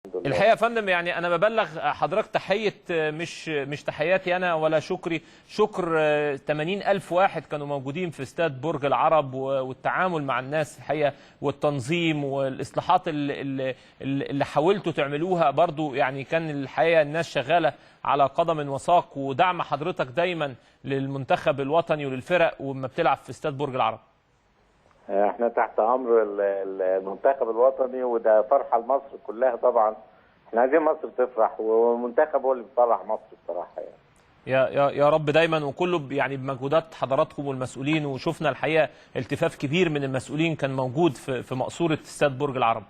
الحمد لله. الحقيقه يا فندم يعني انا ببلغ حضرتك تحيه مش تحياتي انا ولا شكري، شكر 80,000 واحد كانوا موجودين في استاد برج العرب، والتعامل مع الناس الحقيقه والتنظيم والاصلاحات اللي حاولتوا تعملوها برضو، يعني كان الحقيقه الناس شغاله على قدم وساق، ودعم حضرتك دايما للمنتخب الوطني وللفرق وما بتلعب في استاد برج العرب. احنا تحت امر المنتخب الوطني، وده فرحه لمصر كلها طبعا. احنا عايزين مصر تفرح، والمنتخب هو اللي بيفرح مصر بصراحه يعني. يا رب دايما، وكله يعني بمجهودات حضراتكم والمسؤولين، وشفنا الحقيقه التفاف كبير من المسؤولين كان موجود في مقصوره استاد برج العرب.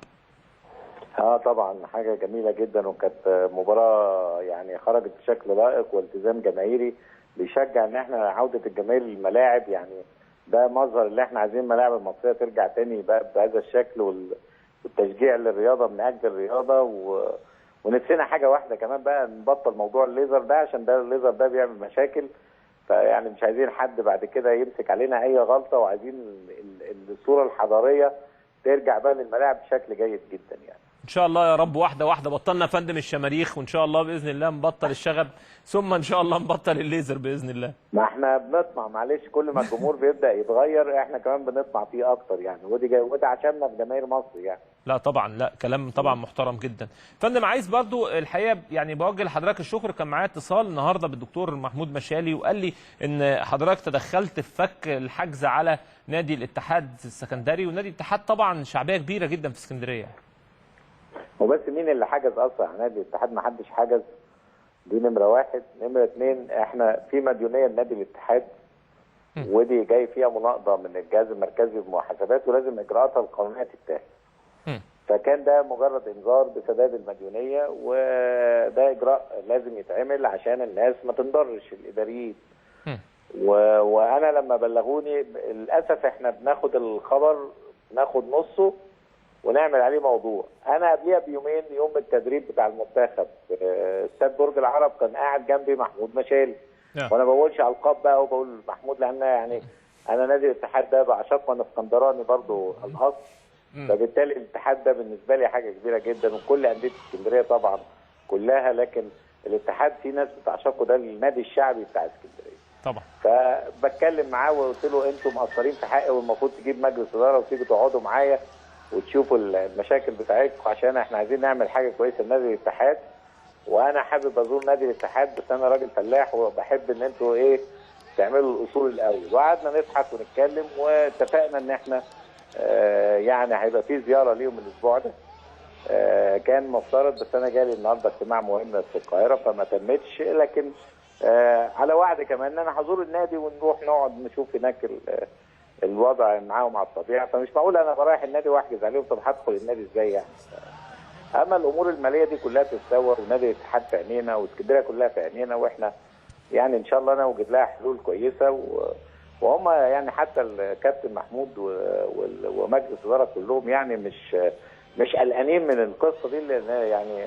طبعا حاجه جميله جدا، وكانت مباراه يعني خرجت بشكل لائق والتزام جماهيري بيشجع ان احنا عوده الجماهير للملاعب. يعني ده مظهر اللي احنا عايزين الملاعب المصريه ترجع تاني بقى بهذا الشكل، والتشجيع للرياضه من اجل الرياضه. ونفسنا حاجه واحده كمان بقى، نبطل موضوع الليزر ده، عشان ده الليزر ده بيعمل مشاكل. فيعني مش عايزين حد بعد كده يمسك علينا اي غلطه، وعايزين الصوره الحضاريه ترجع بقى للملاعب بشكل جيد جدا يعني. ان شاء الله يا رب، واحده واحده بطلنا يا فندم الشماريخ، وان شاء الله باذن الله نبطل الشغب، ثم ان شاء الله نبطل الليزر باذن الله. ما احنا بنطمع، معلش، كل ما الجمهور بيبدا يتغير احنا كمان بنطمع فيه اكتر يعني، وده عشاننا في جماهير مصر يعني. لا طبعا، لا كلام طبعا محترم جدا. فندم عايز برضو الحقيقه يعني بوجه لحضرتك الشكر، كان معايا اتصال النهارده بالدكتور محمود مشالي، وقال لي ان حضرتك تدخلت في فك الحجز على نادي الاتحاد السكندري، ونادي الاتحاد طبعا شعبيه كبيره جدا في اسكندريه. وبس مين اللي حجز اصلا على نادي الاتحاد؟ ما حدش حجز، دي نمره واحد. نمره اثنين، احنا في مديونيه لنادي الاتحاد، ودي جاي فيها مناقضه من الجهاز المركزي للمحاسبات، ولازم اجراءاتها القانونيه تتاخد. فكان ده مجرد انذار بسداد المديونيه، وده اجراء لازم يتعمل عشان الناس ما تنضرش الاداريين. وانا لما بلغوني للاسف احنا بناخد الخبر ناخد نصه ونعمل عليه موضوع. انا قبليها بيومين، يوم التدريب بتاع المنتخب استاد برج العرب، كان قاعد جنبي محمود مشالي. وانا ما بقولش القاب بقى، وبقول محمود لان يعني انا نادي الاتحاد ده بعشقه، وانا اسكندراني برضو الاصل. فبالتالي الاتحاد ده بالنسبه لي حاجه كبيره جدا، وكل انديه اسكندريه طبعا كلها، لكن الاتحاد في ناس بتعشقه، ده النادي الشعبي بتاع اسكندريه طبعا. فبتكلم معاه وقلت له انتوا مقصرين في حقي، والمفروض تجيب مجلس اداره وتيجوا تقعدوا معايا وتشوفوا المشاكل بتاعتكم، عشان احنا عايزين نعمل حاجه كويسه لنادي الاتحاد. وانا حابب ازور نادي الاتحاد، بس انا راجل فلاح وبحب ان انتوا تعملوا الاصول الاول. وقعدنا نضحك ونتكلم، واتفقنا ان احنا يعني هيبقى في زياره ليهم الاسبوع ده. كان مفترض، بس انا جالي النهارده اجتماع مهم في القاهره فما تمتش، لكن على وعد كمان ان انا هزور النادي ونروح نقعد نشوف هناك الوضع معاهم على الطبيعه. فمش معقول انا برايح النادي واحجز عليهم، طب هدخل النادي ازاي يعني؟ اما الامور الماليه دي كلها تتسوى، ونادي الاتحاد في عينينا، واسكندريه كلها في عينينا، واحنا يعني ان شاء الله انا اوجد لها حلول كويسه. وهم يعني حتى الكابتن محمود ومجلس الاداره كلهم يعني مش قلقانين من القصه دي، لان يعني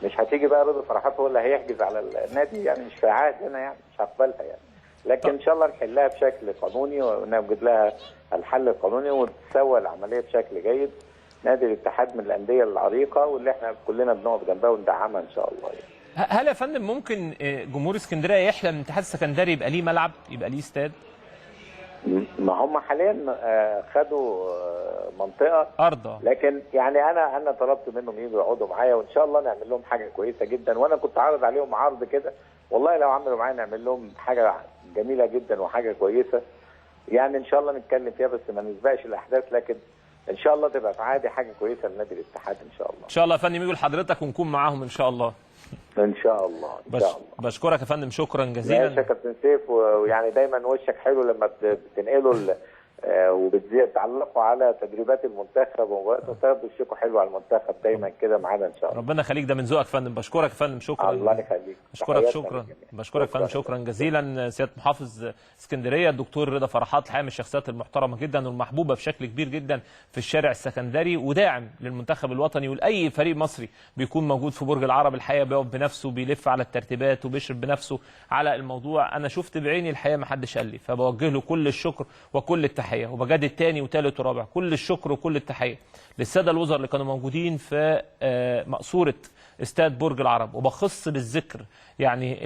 مش هتيجي بقى رضا فرحات هو اللي هيحجز على النادي، يعني مش في عهدنا، يعني مش هقبلها يعني. لكن ان شاء الله نحلها بشكل قانوني، ونوجد لها الحل القانوني، وتسوى العمليه بشكل جيد. نادي الاتحاد من الانديه العريقه، واللي احنا كلنا بنقعد جنبها وندعمها ان شاء الله يعني. هل يا فندم ممكن جمهور اسكندريه يحلم الاتحاد السكندري يبقى ليه ملعب، يبقى ليه استاد؟ ما هم حاليا خدوا منطقه ارض، لكن يعني انا طلبت منهم يجوا يقعدوا معايا، وان شاء الله نعمل لهم حاجه كويسه جدا. وانا كنت عارض عليهم عرض كده، والله لو عملوا معايا نعمل لهم حاجه جميله جدا وحاجه كويسه يعني. ان شاء الله نتكلم فيها، بس ما نسبقش الاحداث، لكن ان شاء الله تبقى في عادي حاجه كويسه لنادي الاتحاد ان شاء الله. ان شاء الله يا فندم يجوا لحضرتك ونكون معاهم ان شاء الله. ان شاء الله ان شاء الله. بشكرك يا فندم، شكرا جزيلا. ماشي يا كابتن سيف، ويعني دايما وشك حلو لما بتنقلوا وبتعلقوا على تدريبات المنتخب ومباريات المنتخب، وشكوا حلو على المنتخب دايما كده معانا ان شاء الله. ربنا يخليك، ده من ذوقك يا فندم. بشكرك يا فندم، شكرا. الله يخليك. بشكرك يا فندم، شكرا جزيلا. سياده محافظ اسكندريه الدكتور رضا فرحات، الحقيقه من الشخصيات المحترمه جدا والمحبوبه بشكل كبير جدا في الشارع السكندري، وداعم للمنتخب الوطني ولاي فريق مصري بيكون موجود في برج العرب. الحقيقه بيقف بنفسه، بيلف على الترتيبات، وبيشرف بنفسه على الموضوع. انا شفت بعيني الحقيقه، ما حدش قال لي، فبوجه له كل الشكر وكل التحيه. التحيه، وبجدد تاني وتالت ورابع كل الشكر وكل التحيه للساده الوزراء اللي كانوا موجودين في مقصوره استاد برج العرب. وبخص بالذكر يعني